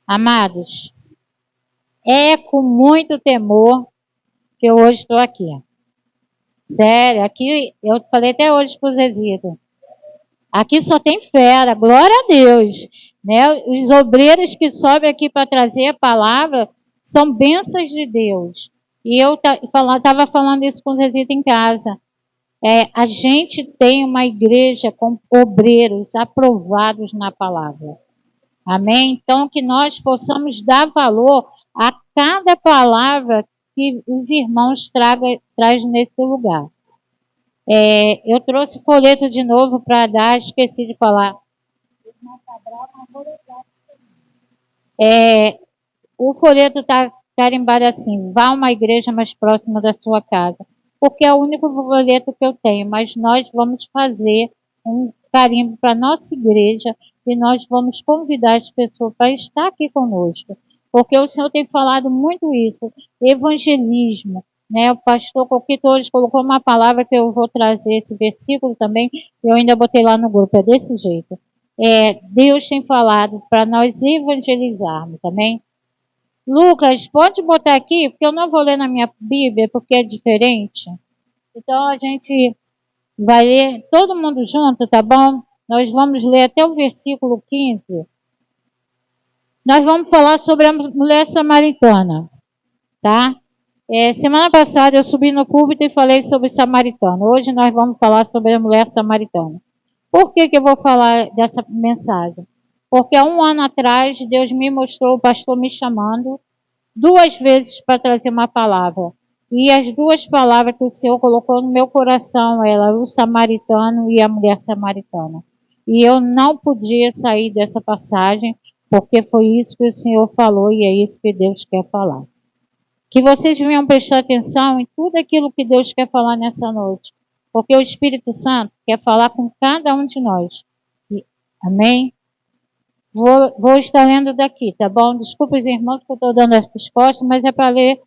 Amados, é com muito temor que eu hoje estou aqui. Sério, aqui eu falei até hoje para o Zezito. Aqui só tem fera, glória a Deus. Né? Os obreiros que sobem aqui para trazer a palavra são bênçãos de Deus. E eu estava falando isso com o Zezito em casa. A gente tem uma igreja com obreiros aprovados na palavra. Amém? Então, que nós possamos dar valor a cada palavra que os irmãos traz nesse lugar. Eu trouxe o folheto de novo para dar, esqueci de falar. O folheto está carimbado assim: vá a uma igreja mais próxima da sua casa. Porque é o único folheto que eu tenho, mas nós vamos fazer um carimbo para a nossa igreja e nós vamos convidar as pessoas para estar aqui conosco. Porque o Senhor tem falado muito isso, evangelismo. Né? O pastor Coquito hoje colocou uma palavra que eu vou trazer, esse versículo também, eu ainda botei lá no grupo, é desse jeito. Deus tem falado para nós evangelizarmos também. Lucas, pode botar aqui, porque eu não vou ler na minha Bíblia, porque é diferente. Então a gente vai ler todo mundo junto, tá bom? Nós vamos ler até o versículo 15. Nós vamos falar sobre a mulher samaritana, tá? Semana passada eu subi no púlpito e falei sobre samaritano. Hoje nós vamos falar sobre a mulher samaritana. Por que eu vou falar dessa mensagem? Porque há um ano atrás Deus me mostrou, o pastor me chamando 2 vezes para trazer uma palavra. E as 2 palavras que o Senhor colocou no meu coração eram o samaritano e a mulher samaritana. E eu não podia sair dessa passagem, porque foi isso que o Senhor falou e é isso que Deus quer falar. Que vocês venham prestar atenção em tudo aquilo que Deus quer falar nessa noite. Porque o Espírito Santo quer falar com cada um de nós. Amém? Vou estar lendo daqui, tá bom? Desculpa os irmãos que eu estou dando as respostas, mas é para ler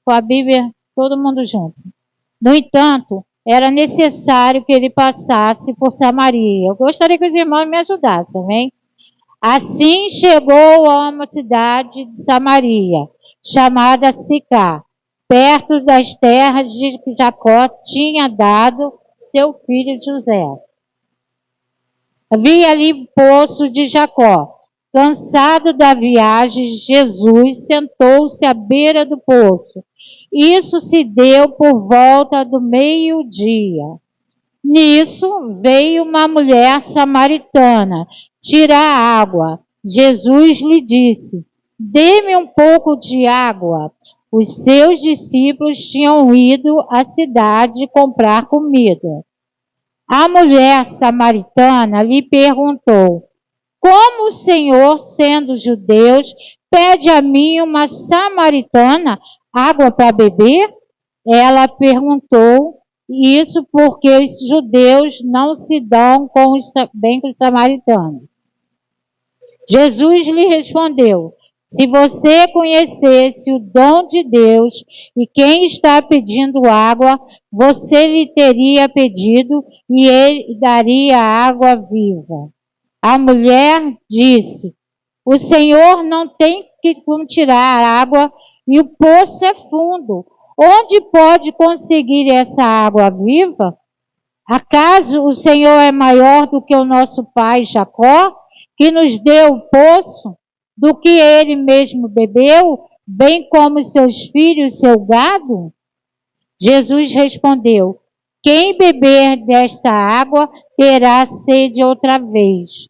com a Bíblia todo mundo junto. No entanto, era necessário que ele passasse por Samaria. Eu gostaria que os irmãos me ajudassem, também. Assim chegou a uma cidade de Samaria, chamada Sicá, perto das terras de que Jacó tinha dado seu filho José. Havia ali poço de Jacó. Cansado da viagem, Jesus sentou-se à beira do poço. Isso se deu por volta do meio-dia. Nisso veio uma mulher samaritana tirar água. Jesus lhe disse: dê-me um pouco de água. Os seus discípulos tinham ido à cidade comprar comida. A mulher samaritana lhe perguntou: como o Senhor, sendo judeu, pede a mim, uma samaritana, água para beber? Ela perguntou isso porque os judeus não se dão bem com os samaritanos. Jesus lhe respondeu: se você conhecesse o dom de Deus e quem está pedindo água, você lhe teria pedido e ele daria água viva. A mulher disse: o Senhor não tem como tirar água e o poço é fundo. Onde pode conseguir essa água viva? Acaso o Senhor é maior do que o nosso pai Jacó, que nos deu o poço, do que ele mesmo bebeu, bem como seus filhos e seu gado? Jesus respondeu: quem beber desta água terá sede outra vez.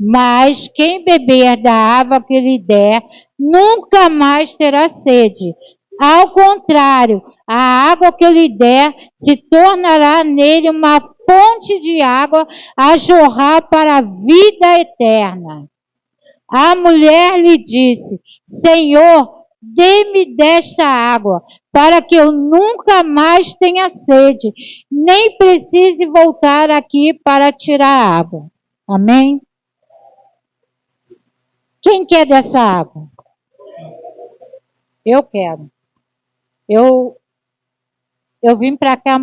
Mas quem beber da água que lhe der, nunca mais terá sede. Ao contrário, a água que lhe der se tornará nele uma fonte de água a jorrar para a vida eterna. A mulher lhe disse: Senhor, dê-me desta água, para que eu nunca mais tenha sede, nem precise voltar aqui para tirar água. Amém? Quem quer dessa água? Eu quero. Eu vim para cá,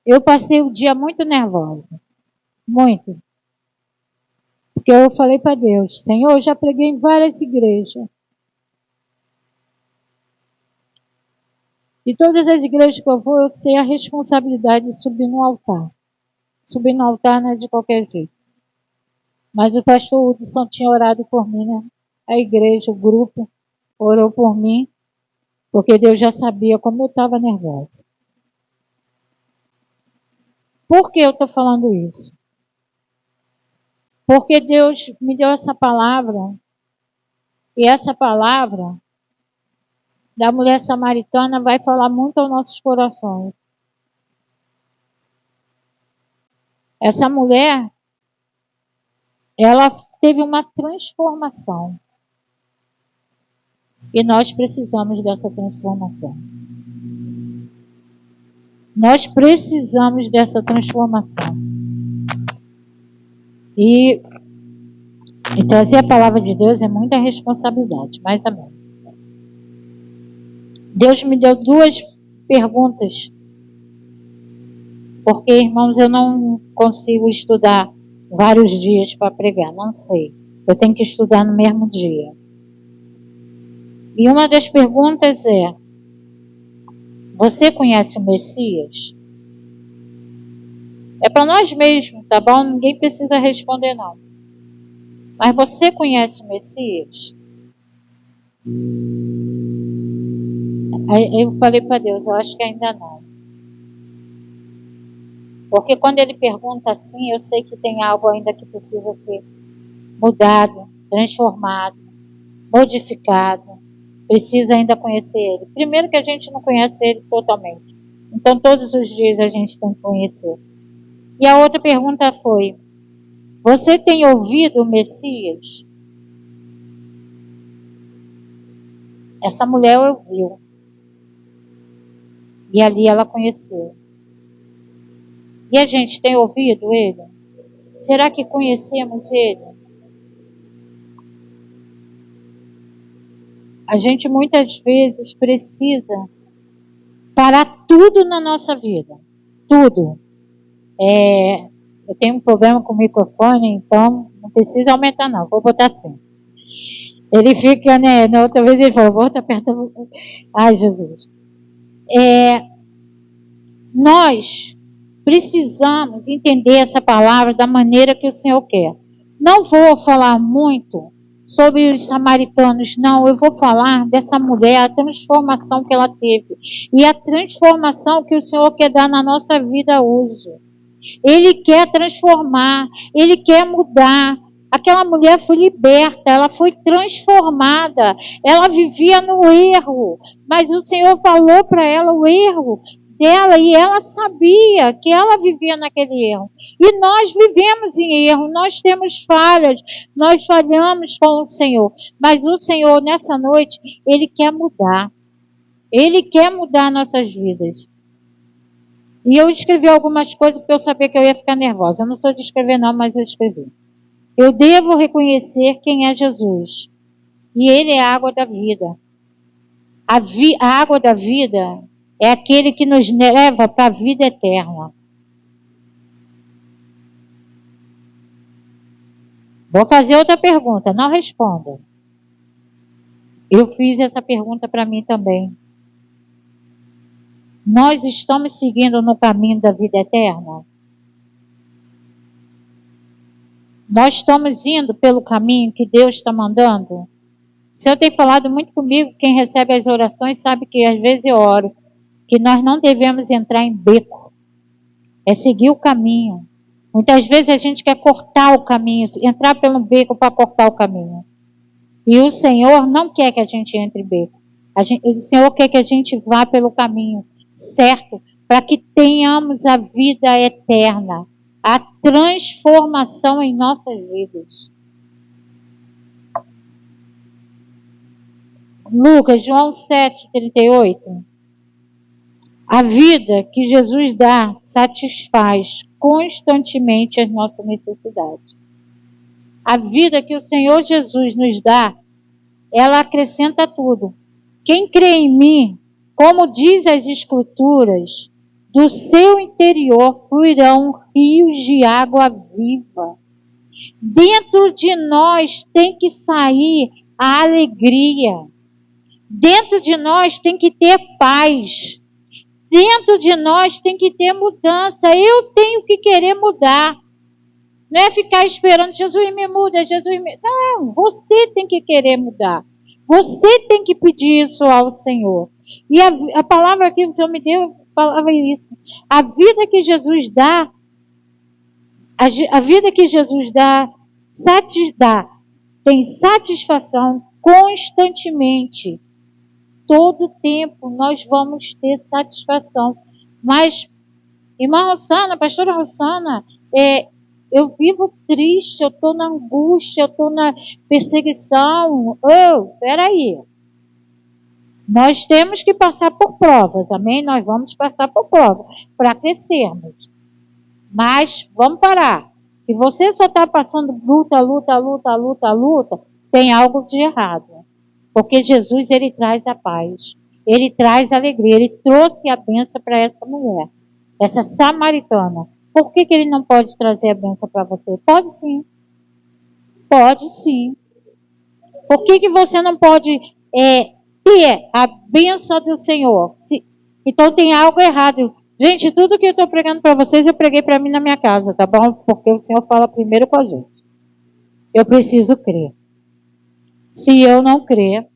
eu passei o dia muito nervosa. Muito. Porque eu falei para Deus, Senhor, eu já preguei em várias igrejas. E todas as igrejas que eu vou, eu sei a responsabilidade de subir no altar. Subir no altar não é de qualquer jeito. Mas o pastor Hudson tinha orado por mim, né? A igreja, o grupo, orou por mim, porque Deus já sabia como eu estava nervosa. Por que eu estou falando isso? Porque Deus me deu essa palavra, e essa palavra da mulher samaritana vai falar muito aos nossos corações. Essa mulher, ela teve uma transformação. E nós precisamos dessa transformação. Nós precisamos dessa transformação. E trazer a palavra de Deus é muita responsabilidade, mas amém. Deus me deu 2 perguntas. Porque, irmãos, eu não consigo estudar vários dias para pregar, não sei. Eu tenho que estudar no mesmo dia. E uma das perguntas é: você conhece o Messias? É para nós mesmos, tá bom? Ninguém precisa responder, não. Mas você conhece o Messias? Aí eu falei para Deus, eu acho que ainda não. Porque quando ele pergunta assim, eu sei que tem algo ainda que precisa ser mudado, transformado, modificado. Precisa ainda conhecer ele. Primeiro que a gente não conhece ele totalmente. Então todos os dias a gente tem que conhecer. E a outra pergunta foi: você tem ouvido o Messias? Essa mulher ouviu. E ali ela conheceu. E a gente tem ouvido ele? Será que conhecemos ele? A gente muitas vezes precisa parar tudo na nossa vida. Tudo. Eu tenho um problema com o microfone, então não precisa aumentar não. Vou botar assim. Ele fica, né? Na outra vez ele falou, volta perto. Ai, Jesus. Nós precisamos entender essa palavra da maneira que o Senhor quer. Não vou falar muito sobre os samaritanos, não. Eu vou falar dessa mulher, a transformação que ela teve. E a transformação que o Senhor quer dar na nossa vida hoje. Ele quer transformar, ele quer mudar. Aquela mulher foi liberta, ela foi transformada. Ela vivia no erro, mas o Senhor falou para ela o erro dela e ela sabia que ela vivia naquele erro. E nós vivemos em erro, nós temos falhas, nós falhamos com o Senhor. Mas o Senhor, nessa noite, Ele quer mudar. Ele quer mudar nossas vidas. E eu escrevi algumas coisas porque eu sabia que eu ia ficar nervosa. Eu não sou de escrever não, mas eu escrevi. Eu devo reconhecer quem é Jesus. E Ele é a água da vida. A água da vida é aquele que nos leva para a vida eterna. Vou fazer outra pergunta, não responda. Eu fiz essa pergunta para mim também. Nós estamos seguindo no caminho da vida eterna? Nós estamos indo pelo caminho que Deus está mandando? O Senhor tem falado muito comigo, quem recebe as orações sabe que às vezes eu oro, que nós não devemos entrar em beco, é seguir o caminho. Muitas vezes a gente quer cortar o caminho, entrar pelo beco para cortar o caminho. E o Senhor não quer que a gente entre em beco. O Senhor quer que a gente vá pelo caminho certo, para que tenhamos a vida eterna, a transformação em nossas vidas. Lucas, João 7,38. A vida que Jesus dá satisfaz constantemente as nossas necessidades. A vida que o Senhor Jesus nos dá, ela acrescenta tudo. Quem crê em mim, como diz as Escrituras, do seu interior fluirão rios de água viva. Dentro de nós tem que sair a alegria. Dentro de nós tem que ter paz. Dentro de nós tem que ter mudança. Eu tenho que querer mudar. Não é ficar esperando, Jesus me muda, Jesus me... Não, você tem que querer mudar. Você tem que pedir isso ao Senhor. E a palavra que o Senhor me deu, falava isso. A vida que Jesus dá, a vida que Jesus dá, tem satisfação constantemente. Todo tempo nós vamos ter satisfação. Mas, irmã Rosana, pastora Rosana, eu vivo triste, eu estou na angústia, eu estou na perseguição. Peraí. Nós temos que passar por provas, amém? Nós vamos passar por provas para crescermos. Mas vamos parar. Se você só está passando luta, tem algo de errado. Porque Jesus, ele traz a paz. Ele traz a alegria. Ele trouxe a bênção para essa mulher. Essa samaritana. Por que ele não pode trazer a bênção para você? Pode sim. Pode sim. Por que você não pode ter a bênção do Senhor? Então tem algo errado. Gente, tudo que eu estou pregando para vocês, eu preguei para mim na minha casa, tá bom? Porque o Senhor fala primeiro com a gente. Eu preciso crer. Se eu não crer,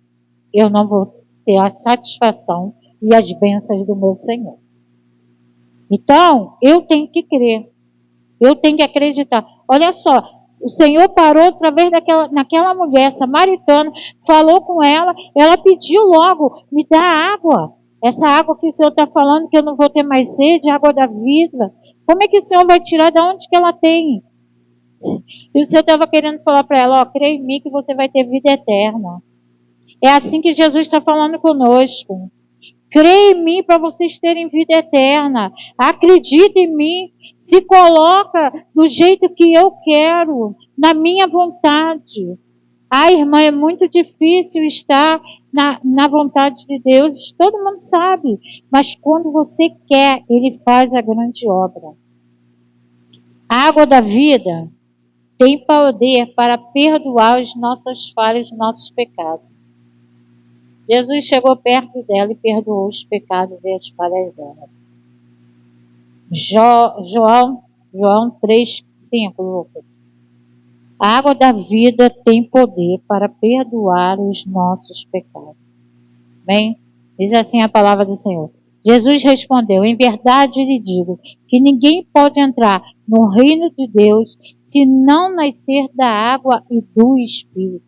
eu não vou ter a satisfação e as bênçãos do meu Senhor. Então, eu tenho que crer. Eu tenho que acreditar. Olha só, o Senhor parou através naquela mulher samaritana, falou com ela, ela pediu logo, me dá água. Essa água que o Senhor está falando que eu não vou ter mais sede, água da vida. Como é que o Senhor vai tirar de onde que ela tem? E o Senhor estava querendo falar para ela, creia em mim que você vai ter vida eterna. É assim que Jesus está falando conosco. Creia em mim para vocês terem vida eterna. Acredita em mim. Se coloca do jeito que eu quero, na minha vontade. Irmã, é muito difícil estar na vontade de Deus. Todo mundo sabe. Mas quando você quer, Ele faz a grande obra. A água da vida tem poder para perdoar as nossas falhas, os nossos pecados. Jesus chegou perto dela e perdoou os pecados e as falhas dela. João 3:5. A água da vida tem poder para perdoar os nossos pecados. Bem, diz assim a palavra do Senhor. Jesus respondeu, em verdade lhe digo, que ninguém pode entrar no reino de Deus se não nascer da água e do Espírito.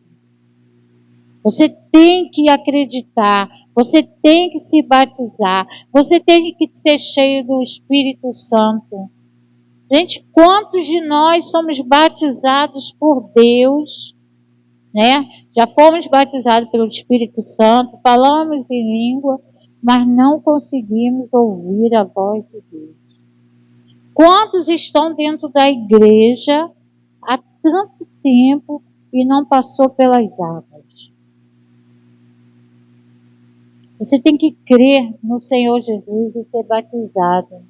Você tem que acreditar, você tem que se batizar, você tem que ser cheio do Espírito Santo. Gente, quantos de nós somos batizados por Deus, né? Já fomos batizados pelo Espírito Santo, falamos em língua, mas não conseguimos ouvir a voz de Deus. Quantos estão dentro da igreja há tanto tempo e não passou pelas águas? Você tem que crer no Senhor Jesus e ser batizado.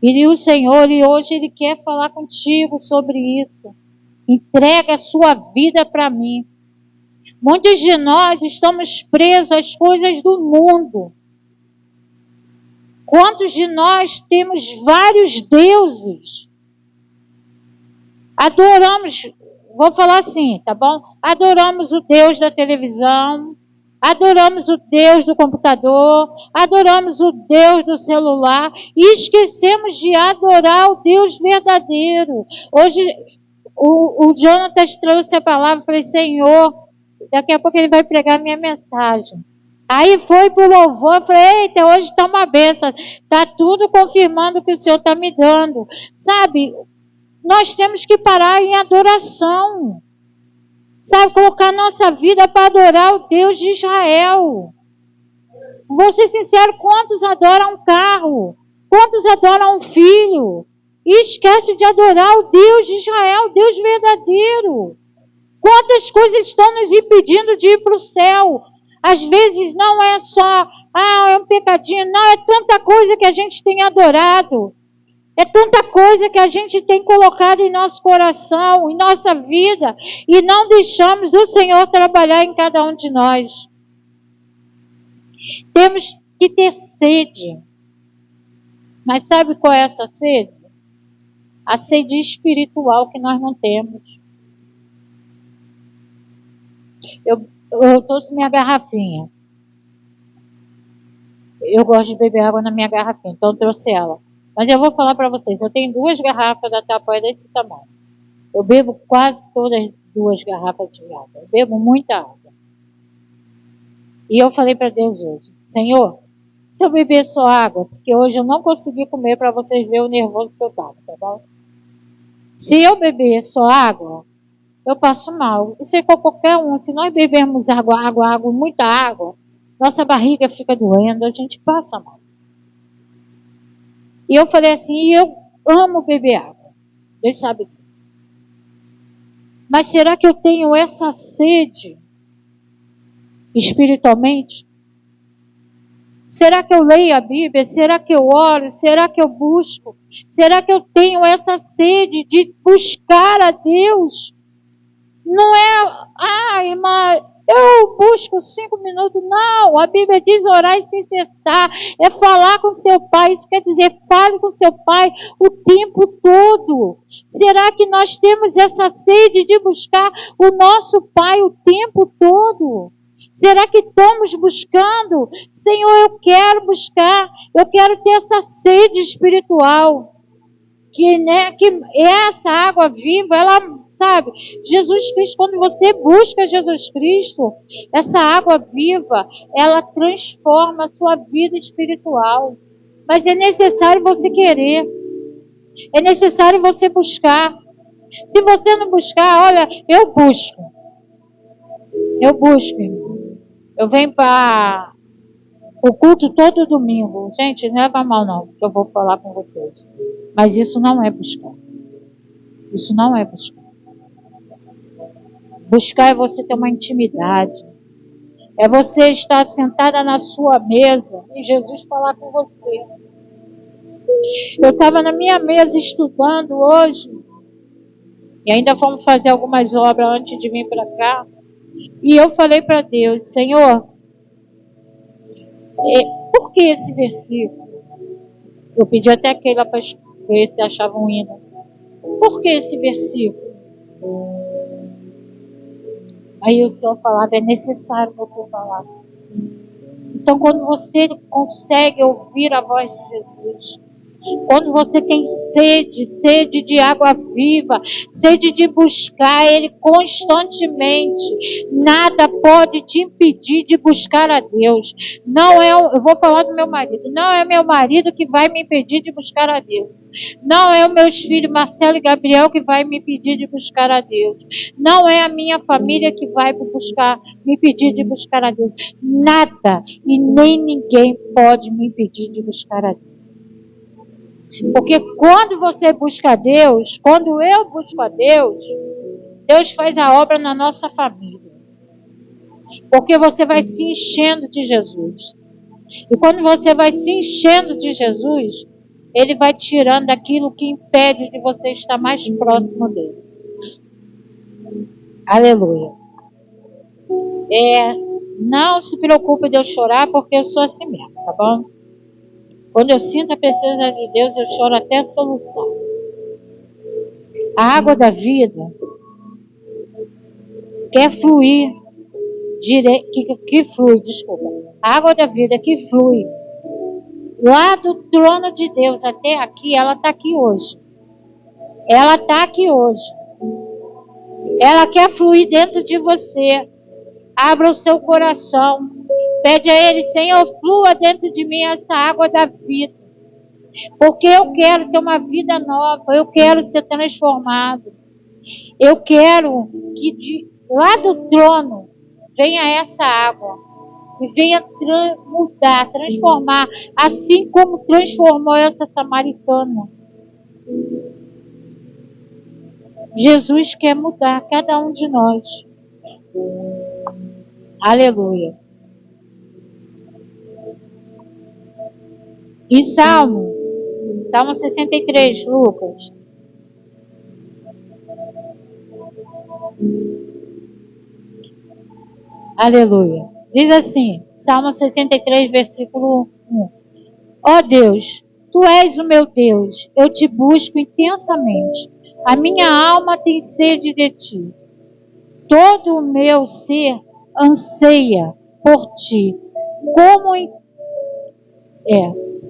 E o Senhor, hoje Ele quer falar contigo sobre isso. Entrega a sua vida para mim. Muitos de nós estamos presos às coisas do mundo. Quantos de nós temos vários deuses? Adoramos, vou falar assim, tá bom? Adoramos o Deus da televisão, adoramos o Deus do computador, adoramos o Deus do celular e esquecemos de adorar o Deus verdadeiro. Hoje o Jonatas trouxe a palavra, falei, Senhor, daqui a pouco ele vai pregar minha mensagem. Aí foi pro louvor, falei, eita, hoje está uma bênção, está tudo confirmando o que o Senhor está me dando. Sabe, nós temos que parar em adoração. Sabe, colocar nossa vida para adorar o Deus de Israel. Vou ser sincero, quantos adoram um carro? Quantos adoram um filho? E esquece de adorar o Deus de Israel, o Deus verdadeiro. Quantas coisas estão nos impedindo de ir para o céu? Às vezes não é só, é um pecadinho, não, é tanta coisa que a gente tem adorado. É tanta coisa que a gente tem colocado em nosso coração, em nossa vida, e não deixamos o Senhor trabalhar em cada um de nós. Temos que ter sede. Mas sabe qual é essa sede? A sede espiritual que nós não temos. Eu trouxe minha garrafinha. Eu gosto de beber água na minha garrafinha, então eu trouxe ela. Mas eu vou falar para vocês, eu tenho 2 garrafas da Tapoia desse tamanho. Eu bebo quase todas as 2 garrafas de água. Eu bebo muita água. E eu falei para Deus hoje, Senhor, se eu beber só água, porque hoje eu não consegui comer para vocês verem o nervoso que eu estava, tá bom? Se eu beber só água, eu passo mal. Isso é com qualquer um. Se nós bebermos água, muita água, nossa barriga fica doendo, a gente passa mal. E eu falei assim, eu amo beber água. Deus sabe. Mas será que eu tenho essa sede espiritualmente? Será que eu leio a Bíblia? Será que eu oro? Será que eu busco? Será que eu tenho essa sede de buscar a Deus? Não é, irmã, eu busco 5 minutos. Não, a Bíblia diz orar e sem cessar. É falar com seu pai. Isso quer dizer, fale com seu pai o tempo todo. Será que nós temos essa sede de buscar o nosso pai o tempo todo? Será que estamos buscando? Senhor, eu quero buscar. Eu quero ter essa sede espiritual. Que essa água viva, ela, sabe, Jesus Cristo, quando você busca Jesus Cristo, essa água viva, ela transforma a sua vida espiritual. Mas é necessário você querer. É necessário você buscar. Se você não buscar, olha, eu busco. Eu busco, irmão. Eu venho para o culto todo domingo. Gente, não leva mal não, que eu vou falar com vocês. Mas isso não é buscar. Isso não é buscar. Buscar é você ter uma intimidade. É você estar sentada na sua mesa e Jesus falar com você. Eu estava na minha mesa estudando hoje. E ainda fomos fazer algumas obras antes de vir para cá. E eu falei para Deus, Senhor, por que esse versículo? Eu pedi até aquele para ver se achava um hino. Por que esse versículo? Aí o Senhor falava, é necessário você falar. Então, quando você consegue ouvir a voz de Jesus, quando você tem sede de água viva, sede de buscar Ele constantemente, nada pode te impedir de buscar a Deus. Não é, eu vou falar do meu marido, não é meu marido que vai me impedir de buscar a Deus. Não é os meus filhos Marcelo e Gabriel que vai me impedir de buscar a Deus. Não é a minha família que vai me impedir de buscar a Deus. Nada e nem ninguém pode me impedir de buscar a Deus. Porque quando você busca a Deus, quando eu busco a Deus, Deus faz a obra na nossa família. Porque você vai se enchendo de Jesus. E quando você vai se enchendo de Jesus, Ele vai tirando aquilo que impede de você estar mais próximo dele. Aleluia. Não se preocupe de eu chorar, porque eu sou assim mesmo, tá bom? Quando eu sinto a presença de Deus, eu choro até soluçar. A água da vida quer fluir que flui, desculpa. A água da vida que flui lá do trono de Deus até aqui, ela está aqui hoje. Ela está aqui hoje. Ela quer fluir dentro de você. Abra o seu coração. Pede a Ele, Senhor, flua dentro de mim essa água da vida. Porque eu quero ter uma vida nova. Eu quero ser transformado. Eu quero que lá do trono venha essa água e venha mudar, transformar, assim como transformou essa samaritana. Jesus quer mudar cada um de nós. Aleluia. E Salmo Salmo 63, Lucas. Aleluia. Diz assim, Salmo 63, versículo 1. Ó Deus, Tu és o meu Deus, eu te busco intensamente. A minha alma tem sede de Ti. Todo o meu ser anseia por Ti.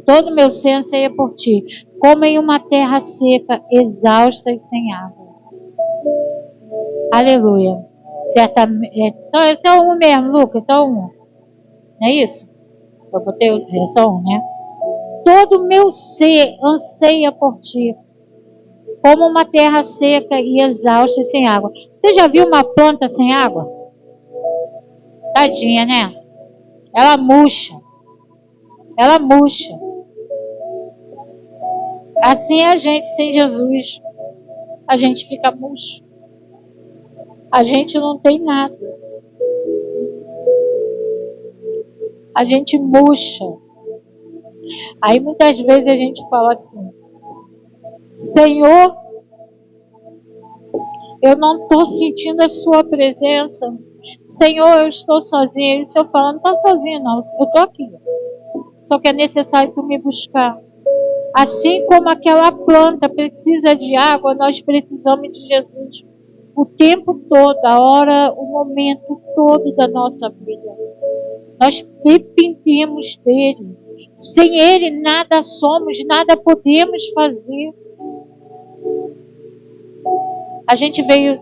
Todo o meu ser anseia por Ti, como em uma terra seca, exausta e sem água. Aleluia. Certamente. É só um mesmo, Lucas, só um. Não é isso? Eu botei só um, né? Todo o meu ser anseia por Ti, como uma terra seca e exausta e sem água. Você já viu uma planta sem água? Tadinha, né? Ela murcha. Ela murcha. Assim é a gente sem Jesus. A gente fica murcho. A gente não tem nada. A gente murcha. Aí muitas vezes a gente fala assim: Senhor, eu não estou sentindo a sua presença. Senhor, eu estou sozinha. E o Senhor fala: não está sozinho não, eu estou aqui. Só que é necessário tu me buscar. Assim como aquela planta precisa de água, nós precisamos de Jesus. O tempo todo, a hora, o momento todo da nossa vida. Nós dependemos dele. Sem ele nada somos, nada podemos fazer. A gente veio,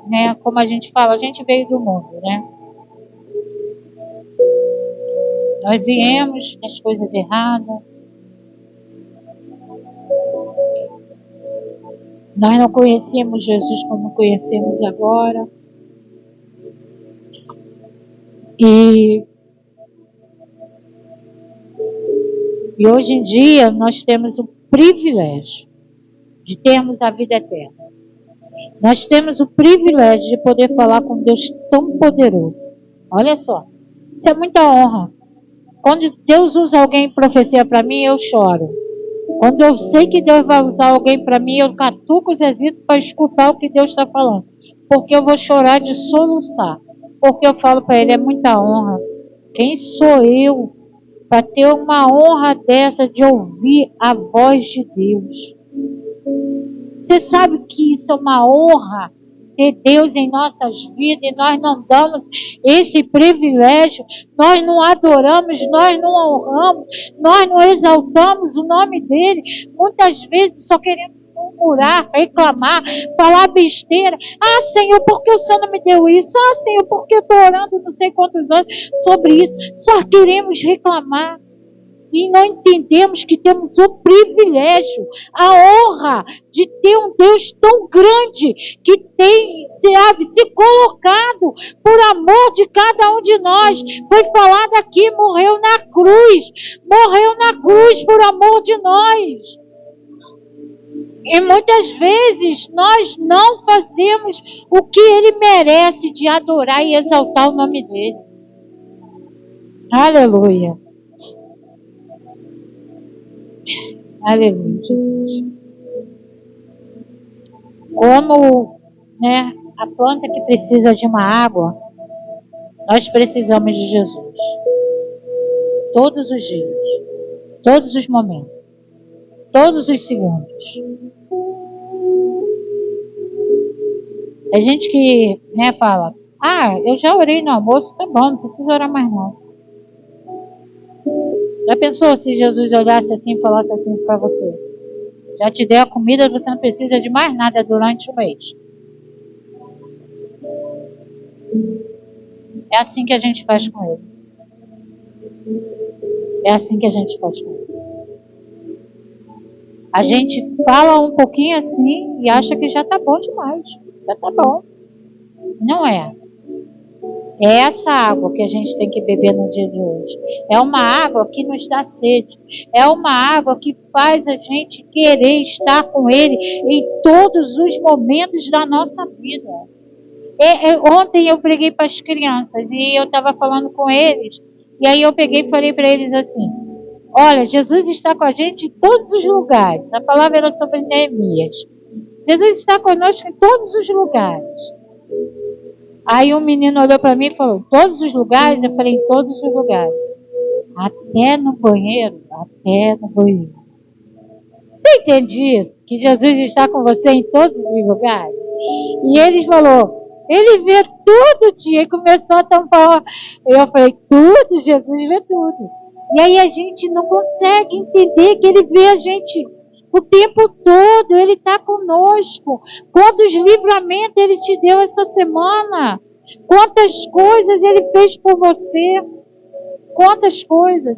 né, como a gente fala, a gente veio do mundo, né? Nós viemos das coisas erradas. Nós não conhecemos Jesus como conhecemos agora. E hoje em dia nós temos o privilégio de termos a vida eterna. Nós temos o privilégio de poder falar com Deus tão poderoso. Olha só, isso é muita honra. Quando Deus usa alguém em profecia para mim, eu choro. Quando eu sei que Deus vai usar alguém para mim, eu catuco os Zezitos para escutar o que Deus está falando. Porque eu vou chorar de soluçar. Porque eu falo para ele, é muita honra. Quem sou eu para ter uma honra dessa de ouvir a voz de Deus? Você sabe que isso é uma honra, ter Deus em nossas vidas, e nós não damos esse privilégio, nós não adoramos, nós não honramos, nós não exaltamos o nome dele. Muitas vezes só queremos murmurar, reclamar, falar besteira. Ah, Senhor, por que o Senhor não me deu isso? Ah, Senhor, por que eu estou orando não sei quantos anos sobre isso? Só queremos reclamar. E não entendemos que temos o privilégio, a honra de ter um Deus tão grande que tem, sabe, se colocado por amor de cada um de nós. Foi falado aqui, morreu na cruz por amor de nós. E muitas vezes nós não fazemos o que ele merece de adorar e exaltar o nome dele. Aleluia. Aleluia, Jesus. Como, né, a planta que precisa de uma água, nós precisamos de Jesus. Todos os dias, todos os momentos, todos os segundos. Tem gente que, né, fala: ah, eu já orei no almoço, tá bom, não preciso orar mais não. Já pensou se Jesus olhasse assim e falasse assim para você: já te dei a comida, você não precisa de mais nada durante o mês. É assim que a gente faz com ele. É assim que a gente faz com ele. A gente fala um pouquinho assim e acha que já tá bom demais. Já tá bom. Não é. É essa água que a gente tem que beber no dia de hoje. É uma água que nos dá sede. É uma água que faz a gente querer estar com Ele em todos os momentos da nossa vida. Ontem eu preguei para as crianças e eu estava falando com eles. E aí eu peguei e falei para eles assim: Olha, Jesus está com a gente em todos os lugares. A palavra era sobre Neemias. Jesus está conosco em todos os lugares. Aí um menino olhou para mim e falou, todos os lugares? Eu falei, em todos os lugares. Até no banheiro? Até no banheiro. Você entende isso? Que Jesus está com você em todos os lugares? E ele falou, ele vê tudo, tia. E começou a tampar. Eu falei, tudo? Jesus vê tudo. E aí a gente não consegue entender que ele vê a gente o tempo todo. Ele está conosco. Quantos livramentos ele te deu essa semana? Quantas coisas ele fez por você? Quantas coisas?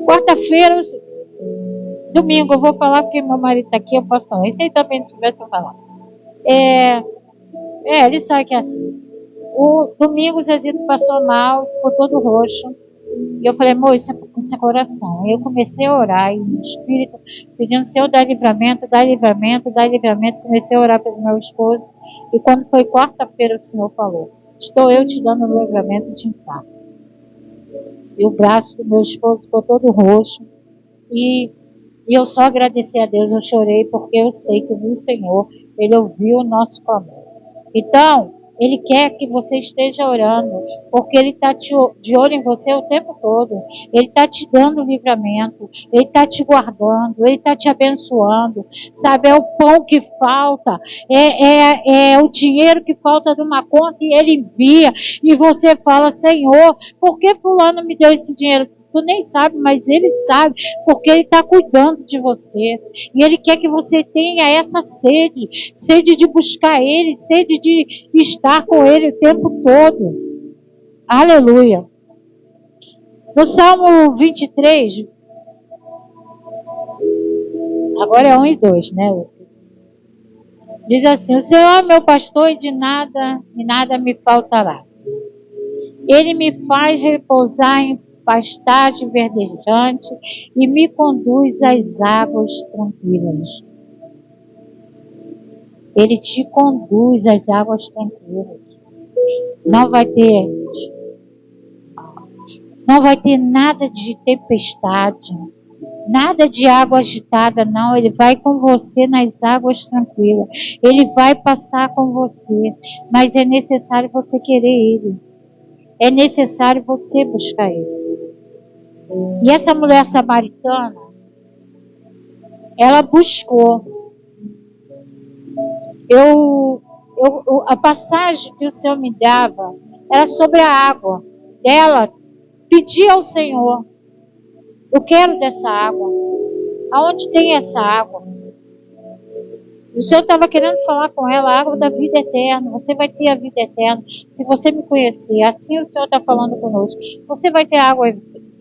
Quarta-feira, domingo, eu vou falar porque meu marido está aqui, eu posso falar. Esse aí também não tivesse eu falar. Ele sabe que é assim. O domingo o Zezito passou mal, ficou todo roxo. E eu falei, amor, isso é coração. Aí eu comecei a orar, e no espírito, pedindo, Senhor, dá livramento, dá livramento, dá livramento. Comecei a orar pelo meu esposo. E quando foi quarta-feira, o Senhor falou, estou eu te dando o livramento de infarto. E o braço do meu esposo ficou todo roxo. E eu só agradeci a Deus, eu chorei, porque eu sei que o Senhor, Ele ouviu o nosso clamor. Então, Ele quer que você esteja orando, porque Ele está de olho em você o tempo todo. Ele está te dando livramento, Ele está te guardando, Ele está te abençoando. Sabe, é o pão que falta, é o dinheiro que falta de uma conta e Ele envia. E você fala, Senhor, por que fulano me deu esse dinheiro? Tu nem sabe, mas Ele sabe, porque Ele está cuidando de você. E Ele quer que você tenha essa sede de buscar Ele, sede de estar com Ele o tempo todo. Aleluia. No Salmo 23, agora é 1 e 2, né? Diz assim, o Senhor é meu pastor e nada me faltará. Ele me faz repousar em pastagem verdejante e me conduz às águas tranquilas. Ele te conduz às águas tranquilas. Não vai ter nada de tempestade, nada de água agitada, não. Ele vai com você nas águas tranquilas. Ele vai passar com você, mas é necessário você querer Ele. É necessário você buscar Ele. E essa mulher samaritana, ela buscou. A passagem que o Senhor me dava era sobre a água. Ela pedia ao Senhor, eu quero dessa água. Aonde tem essa água? O Senhor estava querendo falar com ela, a água da vida eterna. Você vai ter a vida eterna se você me conhecer. Assim o Senhor está falando conosco. Você vai ter a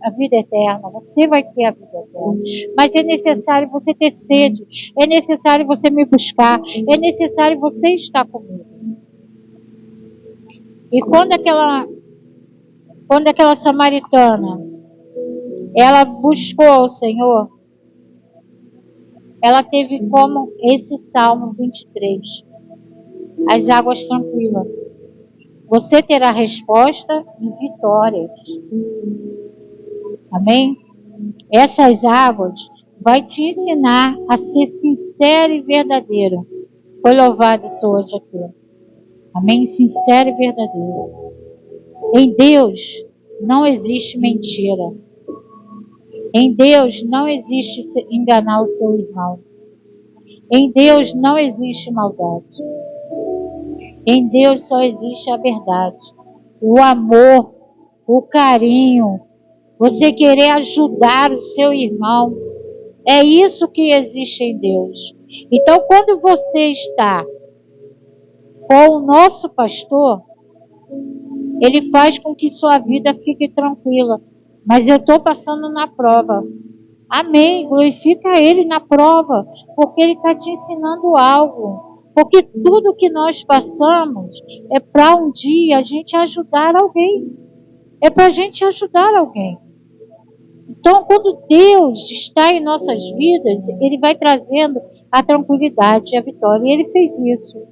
vida eterna. Você vai ter a vida eterna. Mas é necessário você ter sede. É necessário você me buscar. É necessário você estar comigo. E quando aquela samaritana, ela buscou ao Senhor, ela teve como esse Salmo 23, as águas tranquilas. Você terá resposta e vitórias. Amém? Essas águas vai te ensinar a ser sincero e verdadeiro. Foi louvado isso hoje aqui. Amém? Sincero e verdadeiro. Em Deus não existe mentira. Em Deus não existe enganar o seu irmão. Em Deus não existe maldade. Em Deus só existe a verdade, o amor, o carinho, você querer ajudar o seu irmão. É isso que existe em Deus. Então, quando você está com o nosso pastor, ele faz com que sua vida fique tranquila. Mas eu estou passando na prova. Amém. Glorifica Ele na prova, porque Ele está te ensinando algo. Porque tudo que nós passamos é para um dia a gente ajudar alguém. É para a gente ajudar alguém. Então, quando Deus está em nossas vidas, Ele vai trazendo a tranquilidade e a vitória. E Ele fez isso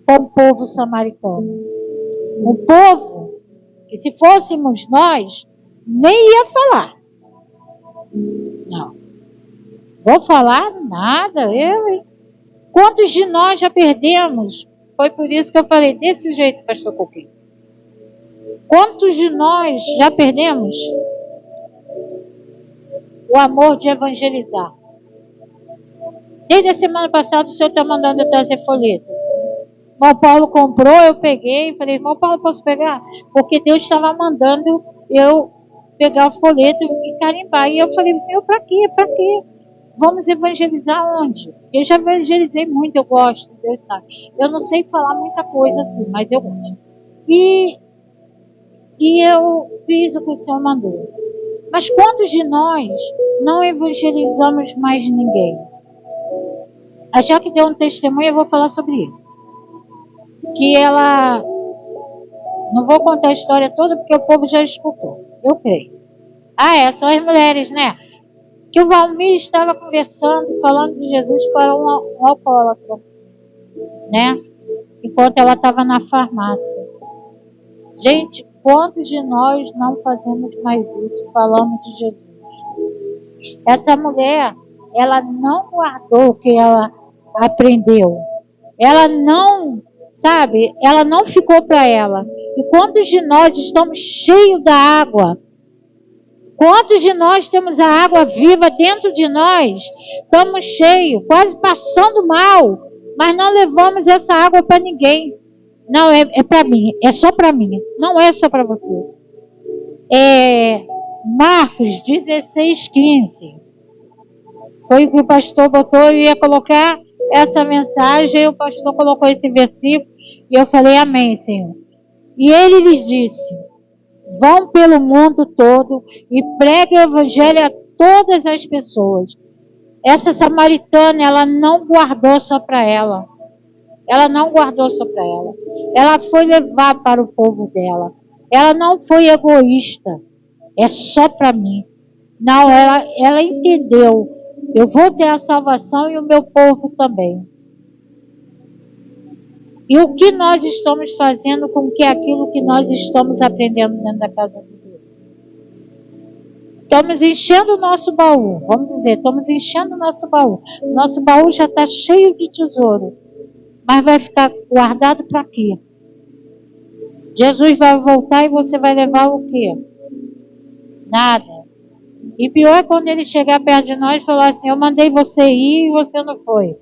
com o povo samaritano. Um povo que, se fôssemos nós, nem ia falar. Não. Vou falar nada, hein? Quantos de nós já perdemos? Foi por isso que eu falei desse jeito, pastor Coquinho. Quantos de nós já perdemos o amor de evangelizar? Desde a semana passada o senhor está mandando eu trazer folheto. O irmão Paulo comprou, eu peguei, falei, irmão Paulo, posso pegar? Porque Deus estava mandando eu pegar o folheto e carimbar. E eu falei, Senhor, para quê? Para quê? Vamos evangelizar onde? Eu já evangelizei muito, eu gosto, Deus sabe. Eu não sei falar muita coisa assim, mas eu gosto. E eu fiz o que o Senhor mandou. Mas quantos de nós não evangelizamos mais ninguém? Já que deu um testemunho, eu vou falar sobre isso. Que ela... Não vou contar a história toda, porque o povo já escutou. Eu creio. São as mulheres, né? Que o Valmir estava conversando, falando de Jesus para um alcoólatra, né? Enquanto ela estava na farmácia. Gente, quantos de nós não fazemos mais isso, falamos de Jesus? Essa mulher, ela não guardou o que ela aprendeu. Ela não, sabe, ela não ficou para ela. E quantos de nós estamos cheios da água? Quantos de nós temos a água viva dentro de nós? Estamos cheios, quase passando mal, mas não levamos essa água para ninguém. Não, é para mim, é só para mim, não é só para você. Marcos 16:15. Foi o que o pastor botou, eu ia colocar essa mensagem, e o pastor colocou esse versículo, e eu falei, amém, Senhor. E ele lhes disse, vão pelo mundo todo e preguem o evangelho a todas as pessoas. Essa samaritana, ela não guardou só para ela. Ela não guardou só para ela. Ela foi levar para o povo dela. Ela não foi egoísta. É só para mim. Não, ela entendeu. Eu vou ter a salvação e o meu povo também. E o que nós estamos fazendo com que aquilo que nós estamos aprendendo dentro da casa de Deus? Estamos enchendo o nosso baú, vamos dizer, estamos enchendo o nosso baú. Nosso baú já está cheio de tesouro, mas vai ficar guardado para quê? Jesus vai voltar e você vai levar o quê? Nada. E pior é quando ele chegar perto de nós e falar assim, eu mandei você ir e você não foi.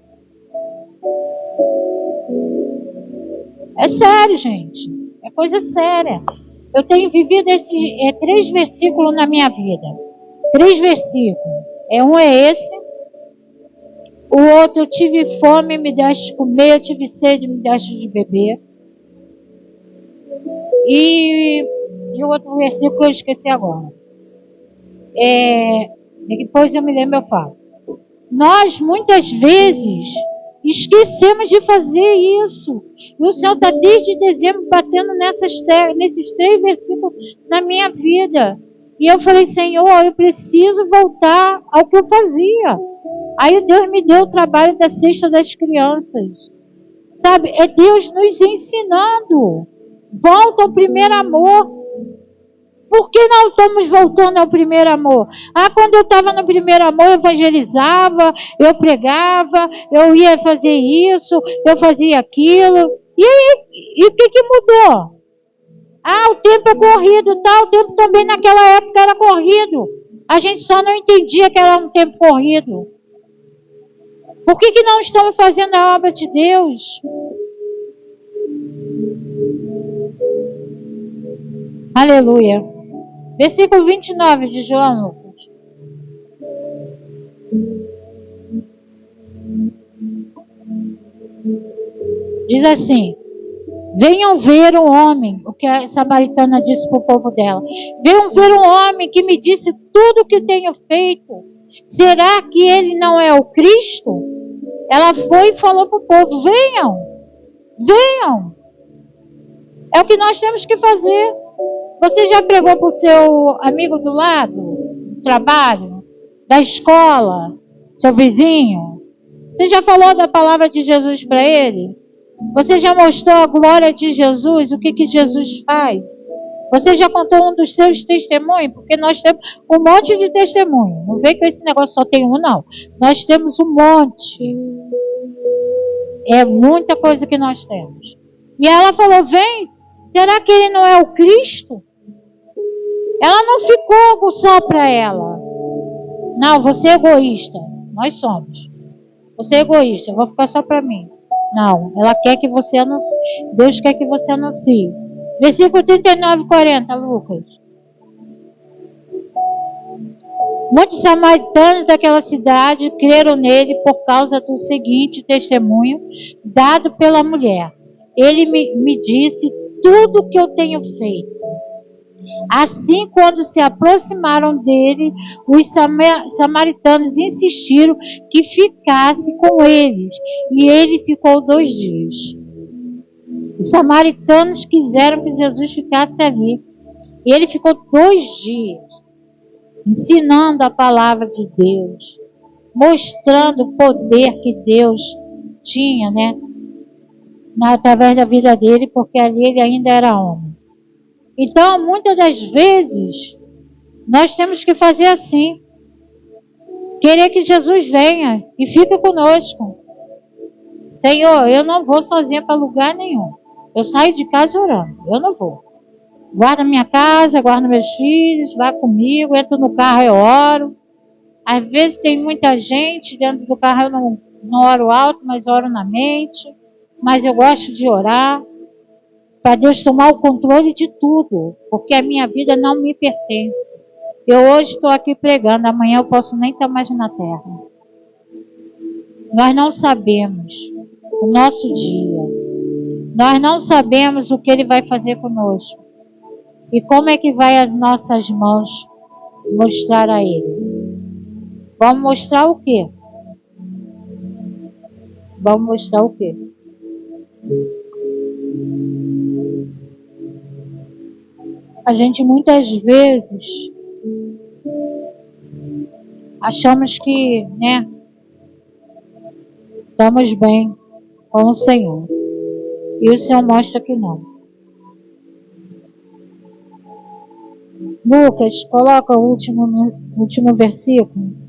É sério, gente. É coisa séria. Eu tenho vivido 3 versículos na minha vida. 3 versículos. Um é esse. O outro, eu tive fome, me deste de comer. Eu tive sede, me deste de beber. E o outro versículo eu esqueci agora. Depois eu me lembro, eu falo. Nós, muitas vezes... esquecemos de fazer isso. E o Senhor está desde dezembro batendo nesses 3 versículos na minha vida. E eu falei, Senhor, eu preciso voltar ao que eu fazia. Aí Deus me deu o trabalho da cesta das crianças. Sabe, é Deus nos ensinando. Volta ao primeiro amor. Por que nós estamos voltando ao primeiro amor? Quando eu estava no primeiro amor, eu evangelizava, eu pregava, eu ia fazer isso, eu fazia aquilo. E o que mudou? O tempo é corrido, tá? O tempo também naquela época era corrido. A gente só não entendia que era um tempo corrido. Por que não estamos fazendo a obra de Deus? Aleluia. Versículo 29 de João Lucas. Diz assim, venham ver um homem, o que a samaritana disse para o povo dela. Venham ver um homem que me disse tudo o que tenho feito. Será que ele não é o Cristo? Ela foi e falou para o povo, venham, venham. É o que nós temos que fazer. Você já pregou para o seu amigo do lado, do trabalho, da escola, seu vizinho? Você já falou da palavra de Jesus para ele? Você já mostrou a glória de Jesus, o que Jesus faz? Você já contou um dos seus testemunhos? Porque nós temos um monte de testemunho. Não vem com esse negócio só tem um, não. Nós temos um monte. É muita coisa que nós temos. E ela falou, vem, será que ele não é o Cristo? Ela não ficou só para ela. Não, você é egoísta. Nós somos. Você é egoísta, eu vou ficar só para mim. Não, ela quer que você anuncie. Deus quer que você anuncie. Versículo 39 e 40, Lucas. Muitos samaritanos daquela cidade creram nele por causa do seguinte testemunho dado pela mulher. Ele me disse tudo o que eu tenho feito. Assim, quando se aproximaram dele, os samaritanos insistiram que ficasse com eles, e ele ficou 2 dias. Os samaritanos quiseram que Jesus ficasse ali, e ele ficou 2 dias, ensinando a palavra de Deus, mostrando o poder que Deus tinha, né, através da vida dele, porque ali ele ainda era homem. Então, muitas das vezes, nós temos que fazer assim. Querer que Jesus venha e fique conosco. Senhor, eu não vou sozinha para lugar nenhum. Eu saio de casa orando. Eu não vou. Guarda minha casa, guarda meus filhos, vai comigo, entro no carro, eu oro. Às vezes tem muita gente dentro do carro, eu não oro alto, mas oro na mente. Mas eu gosto de orar para Deus tomar o controle de tudo, porque a minha vida não me pertence. Eu hoje estou aqui pregando, amanhã eu posso nem estar mais na terra. Nós não sabemos o nosso dia. Nós não sabemos o que Ele vai fazer conosco. E como é que vai as nossas mãos mostrar a Ele? Vamos mostrar o quê? Vamos mostrar o quê? A gente muitas vezes achamos que, né, estamos bem com o Senhor. E o Senhor mostra que não. Lucas, coloca o último versículo.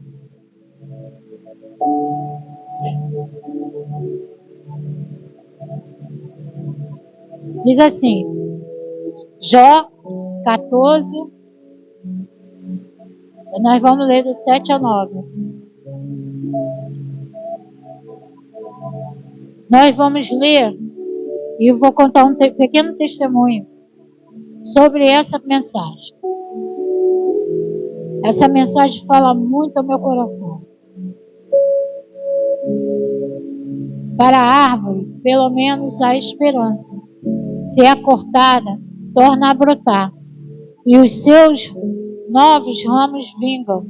Diz assim, Jó 14, nós vamos ler do 7 a 9. Nós vamos ler e eu vou contar um pequeno testemunho sobre essa mensagem. Essa mensagem fala muito ao meu coração. Para a árvore, pelo menos há esperança. Se é cortada, torna a brotar, e os seus novos ramos vingam.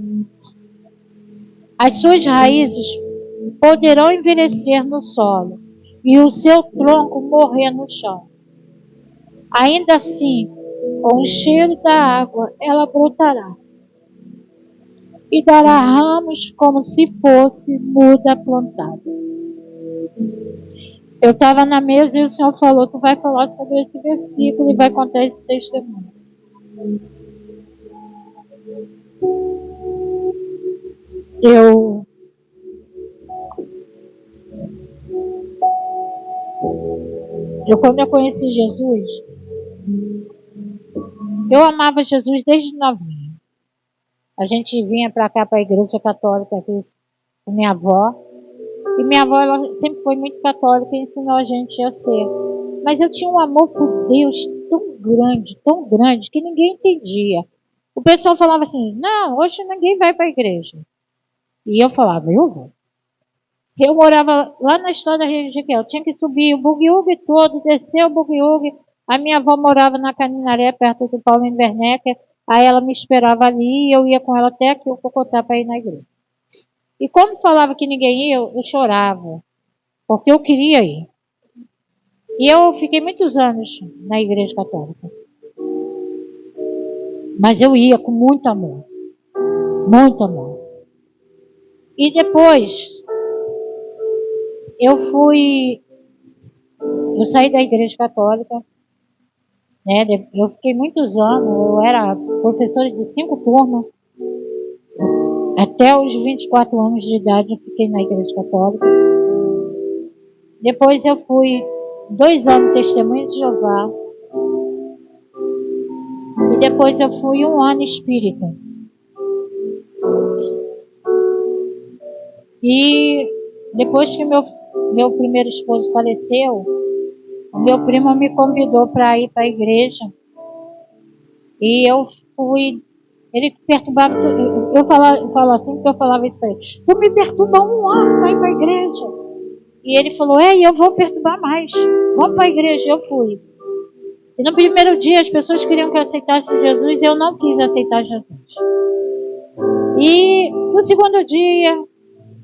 As suas raízes poderão envelhecer no solo, e o seu tronco morrer no chão. Ainda assim, com o cheiro da água, ela brotará e dará ramos como se fosse muda plantada. Eu estava na mesa e o Senhor falou, tu vai falar sobre esse versículo e vai contar esse testemunho. Quando eu conheci Jesus, eu amava Jesus desde novinha. A gente vinha para cá, para a igreja católica aqui com minha avó. E minha avó ela sempre foi muito católica e ensinou a gente a ser. Mas eu tinha um amor por Deus tão grande, que ninguém entendia. O pessoal falava assim, não, hoje ninguém vai para a igreja. E eu falava, eu vou. Eu morava lá na estrada da Região, tinha que subir o bugue-ugue todo, descer o bugue-ugue. A minha avó morava na Caninaré, perto do Paulo Werneck. Aí ela me esperava ali e eu ia com ela até aqui o Cocotá para ir na igreja. E quando falava que ninguém ia, eu chorava, porque eu queria ir. E eu fiquei muitos anos na igreja católica. Mas eu ia com muito amor. Muito amor. E depois, eu saí da igreja católica, né? Eu fiquei muitos anos, eu era professora de 5 turmas. Até os 24 anos de idade eu fiquei na Igreja Católica. Depois eu fui 2 anos testemunha de Jeová. E depois eu fui 1 ano espírita. E depois que meu primeiro esposo faleceu, o meu primo me convidou para ir para a igreja. E eu fui. Ele perturbava. Eu falo assim porque eu falava isso para ele. Tu me perturba 1 ano para ir para a igreja. E ele falou: eu vou perturbar mais. Vamos para a igreja. Eu fui. E no primeiro dia as pessoas queriam que eu aceitasse Jesus e eu não quis aceitar Jesus. E no segundo dia,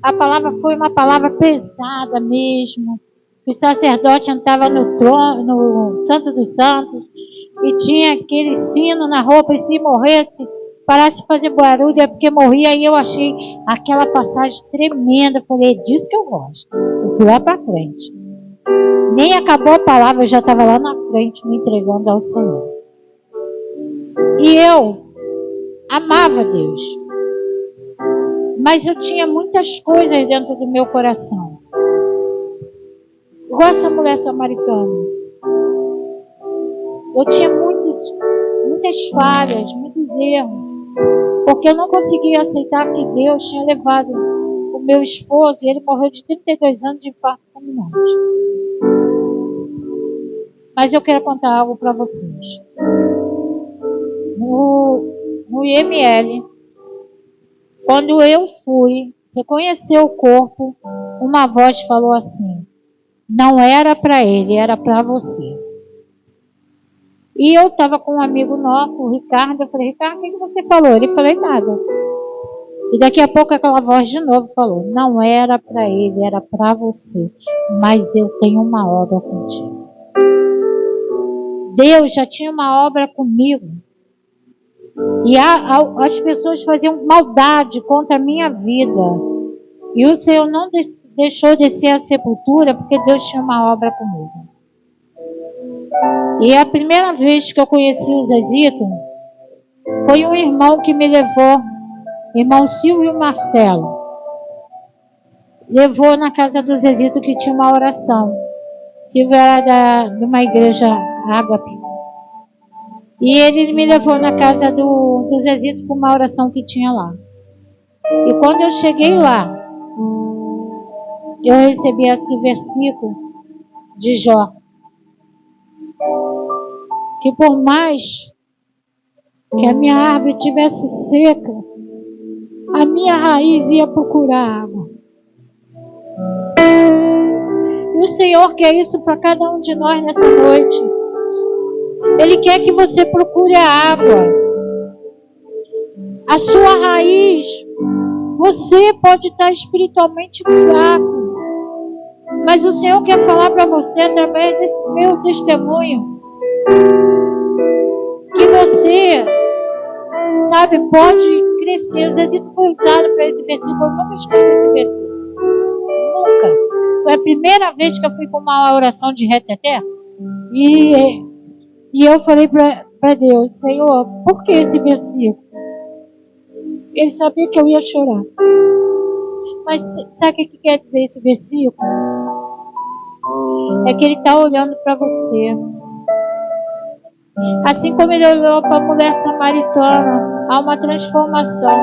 a palavra foi uma palavra pesada mesmo. O sacerdote entrava no trono, no Santo dos Santos, e tinha aquele sino na roupa, e se morresse, parasse de fazer barulho, é porque morria. E eu achei aquela passagem tremenda. Falei: é disso que eu gosto. Eu fui lá para frente. Nem acabou a palavra, eu já estava lá na frente me entregando ao Senhor. E eu amava Deus. Mas eu tinha muitas coisas dentro do meu coração. Igual essa mulher samaritana. Eu tinha muitas falhas, muitos erros. Porque eu não conseguia aceitar que Deus tinha levado o meu esposo e ele morreu de 32 anos de infarto fulminante. Mas eu quero contar algo para vocês. No IML, quando eu fui reconhecer o corpo, uma voz falou assim: não era para ele, era para você. E eu estava com um amigo nosso, o Ricardo. Eu falei: Ricardo, o que você falou? Ele falou: nada. E daqui a pouco aquela voz de novo falou: não era para ele, era para você. Mas eu tenho uma obra contigo. Deus já tinha uma obra comigo. E as pessoas faziam maldade contra a minha vida. E o Senhor não deixou descer a sepultura porque Deus tinha uma obra comigo. E a primeira vez que eu conheci o Zezito, foi um irmão que me levou, irmão Silvio Marcelo. Levou na casa do Zezito que tinha uma oração. Silvio era de uma igreja ágape. E ele me levou na casa do Zezito com uma oração que tinha lá. E quando eu cheguei lá, eu recebi esse versículo de Jó. Que por mais que a minha árvore tivesse seca, a minha raiz ia procurar água. E o Senhor quer isso para cada um de nós nessa noite. Ele quer que você procure a água. A sua raiz, você pode estar espiritualmente fraco, mas o Senhor quer falar para você através desse meu testemunho que você, sabe, pode crescer. O Zezito foi usado para esse versículo. Eu nunca esqueci esse versículo. Nunca. Foi a primeira vez que eu fui com uma oração de reteté. E eu falei para Deus: Senhor, por que esse versículo? Ele sabia que eu ia chorar. Mas sabe o que quer dizer esse versículo? É que ele está olhando para você. Assim como ele olhou para a mulher samaritana, há uma transformação.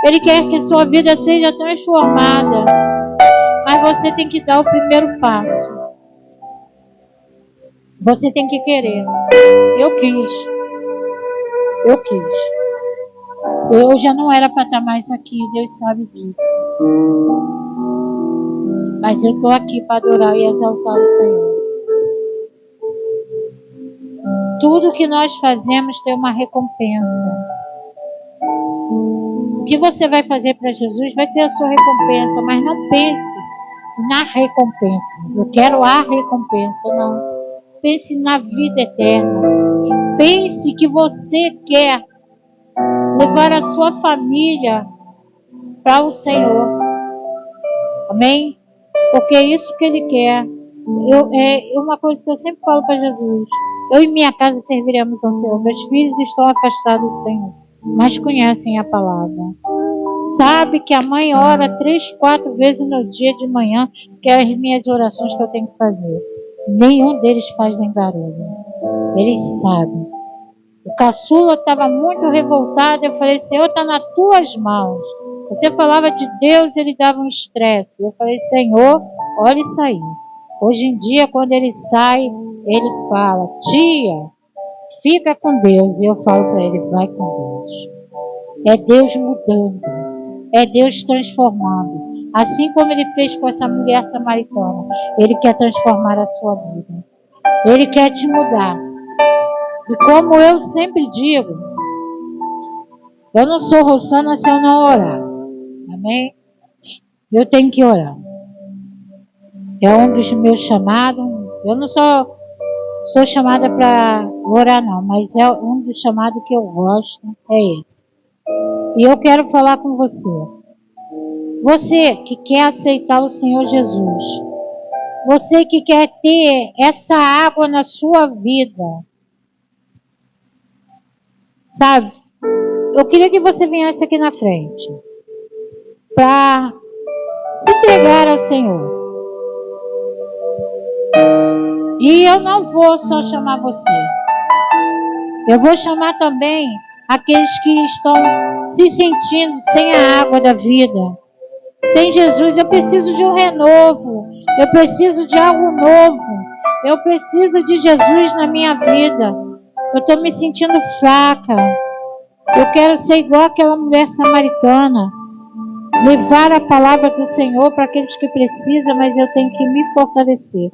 Ele quer que sua vida seja transformada. Mas você tem que dar o primeiro passo. Você tem que querer. Eu quis. Eu já não era para estar mais aqui, Deus sabe disso. Mas eu estou aqui para adorar e exaltar o Senhor. Tudo que nós fazemos tem uma recompensa. O que você vai fazer para Jesus vai ter a sua recompensa, mas não pense na recompensa. Eu quero a recompensa, não. Pense na vida eterna. Pense que você quer levar a sua família para o Senhor. Amém? Porque é isso que Ele quer. É uma coisa que eu sempre falo para Jesus. Eu e minha casa serviremos ao Senhor. Meus filhos estão afastados do Senhor, mas conhecem a palavra. Sabe que a mãe ora 3, 4 vezes no dia de manhã, que é as minhas orações que eu tenho que fazer. Nenhum deles faz nem barulho. Eles sabem. O caçula estava muito revoltado. Eu falei, Senhor, está nas tuas mãos. Você falava de Deus, ele dava um estresse. Eu falei, Senhor, olha isso aí. Hoje em dia, quando ele sai, ele fala, tia, fica com Deus. E eu falo para ele, vai com Deus. É Deus mudando. É Deus transformando. Assim como ele fez com essa mulher samaritana. Ele quer transformar a sua vida. Ele quer te mudar. E como eu sempre digo, eu não sou Rosana se eu não orar. Amém? Eu tenho que orar. É um dos meus chamados. Eu não sou chamada para orar não, mas é um dos chamados que eu gosto, é ele. E eu quero falar com você. Você que quer aceitar o Senhor Jesus. Você que quer ter essa água na sua vida. Sabe? Eu queria que você viesse aqui na frente. Para se entregar ao Senhor. E eu não vou só chamar você. Eu vou chamar também aqueles que estão se sentindo sem a água da vida. Sem Jesus, eu preciso de um renovo. Eu preciso de algo novo. Eu preciso de Jesus na minha vida. Eu estou me sentindo fraca. Eu quero ser igual aquela mulher samaritana. Levar a palavra do Senhor para aqueles que precisam, mas eu tenho que me fortalecer.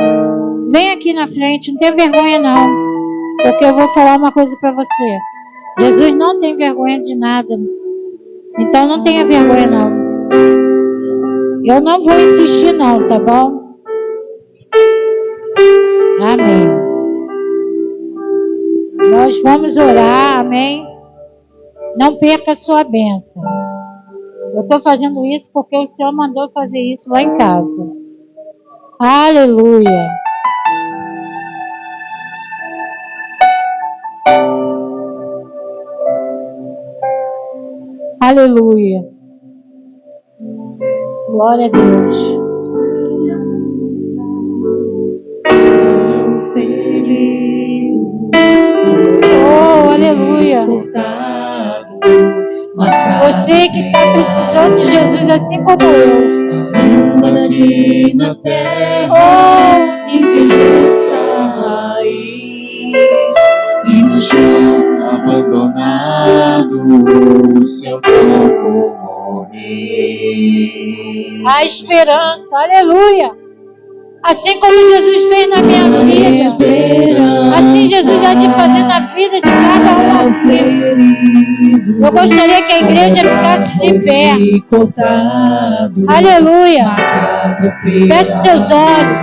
Vem aqui na frente, não tem vergonha não. Porque eu vou falar uma coisa para você. Jesus não tem vergonha de nada. Então não tenha vergonha não. Eu não vou insistir não, tá bom? Amém. Nós vamos orar, amém? Não perca a sua bênção. Eu estou fazendo isso porque o Senhor mandou fazer isso lá em casa. Aleluia. Aleluia. Glória a Deus. Oh, aleluia. Você que está precisando de Jesus assim como eu. Aqui na terra, envelheça a raiz e no chão abandonado, o seu corpo morrer. A esperança, aleluia. Assim como Jesus fez na minha vida, assim Jesus há de fazer na vida de cada um aqui. Eu gostaria que a igreja ficasse de pé. Aleluia. Feche seus olhos.